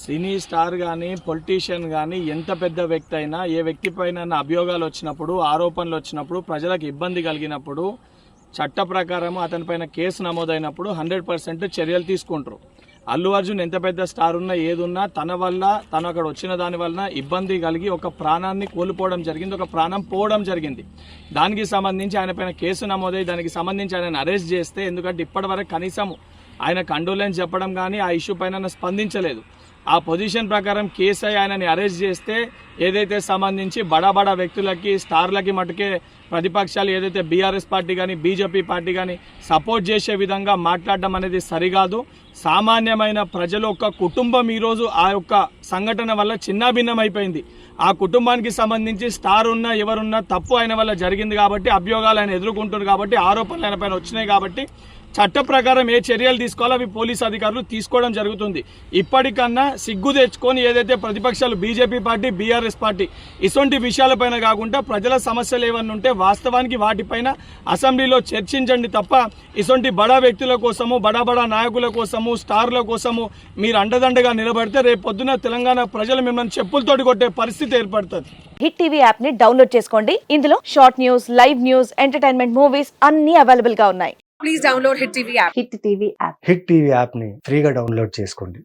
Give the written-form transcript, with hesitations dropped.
Cine star కానీ politician కానీ ఎంత పెద్ద వ్యక్తి అయినా ఏ వ్యక్తి పైన అభియోగాలు వచ్చినప్పుడు ఆరోపణలు వచ్చినప్పుడు ప్రజలకు ఇబ్బంది కలిగినప్పుడు చట్ట ప్రకారం అతనిపైన కేసు నమోదైనప్పుడు 100% చర్యలు తీసుకుంటారు. అల్లు అర్జున్ ఎంత పెద్ద స్టార్ ఉన్నా ఏదున్నా తన వల్ల తను అక్కడ వచ్చిన దాని వలన ఇబ్బంది కలిగి ఒక ప్రాణాన్ని కోల్పోవడం జరిగింది, ఒక ప్రాణం పోవడం జరిగింది. దానికి సంబంధించి ఆయన పైన కేసు నమోదై దానికి సంబంధించి ఆయన అరెస్ట్ చేస్తే, ఎందుకంటే ఇప్పటివరకు కనీసం ఆయన కండోలెన్స్ చెప్పడం కానీ ఆ ఇష్యూ పైన స్పందించలేదు. ఆ పొజిషన్ ప్రకారం కేసు ఆయనని అరెస్ట్ చేస్తే ఏదైతే సంబంధించి బడా వ్యక్తులకి స్టార్లకి మటుకే ప్రతిపక్షాలు ఏదైతే బీఆర్ఎస్ పార్టీ కానీ బీజేపీ పార్టీ కానీ సపోర్ట్ చేసే విధంగా మాట్లాడడం అనేది సరికాదు. సామాన్యమైన ప్రజలు ఒక కుటుంబం ఈరోజు ఆ యొక్క సంఘటన వల్ల చిన్నాభిన్నమైపోయింది. ఆ కుటుంబానికి సంబంధించి స్టార్ ఉన్నా ఎవరున్నా తప్పు ఆయన వల్ల జరిగింది కాబట్టి అభియోగాలు ఆయన ఎదుర్కొంటున్నారు కాబట్టి ఆరోపణలు ఆయన పైన వచ్చినాయి కాబట్టి చట్ట ప్రకారం ఏ చర్యలు తీసుకోవాలో అవి పోలీసు అధికారులు తీసుకోవడం జరుగుతుంది. ఇప్పటికన్నా సిగ్గు తెచ్చుకొని ఏదైతే ప్రతిపక్షాలు బీజేపీ పార్టీ బీఆర్ఎస్ పార్టీ ఇటువంటి విషయాలపైన కాకుండా ప్రజల సమస్యలు ఏమన్నా ఉంటే వాస్తవానికి వాటిపైన అసెంబ్లీలో చర్చించండి తప్ప ఇటువంటి బడా వ్యక్తుల కోసము బడా నాయకుల కోసము స్టార్ల కోసము మీరు అండదండగా నిలబడితే రేపు పొద్దున తెలంగాణ ప్రజలు మిమ్మల్ని చెప్పులతోటి కొట్టే పరిస్థితి ఏర్పడుతుంది. హిట్ టీవీ యాప్ ని డౌన్లోడ్ చేసుకోండి. ఇందులో short news, live news, entertainment movies అన్ని అవైలబుల్ గా ఉన్నాయి. Please download Hit TV app. Hit TV app hit TV యాప్ని ఫ్రీగా డౌన్లోడ్ చేసుకోండి.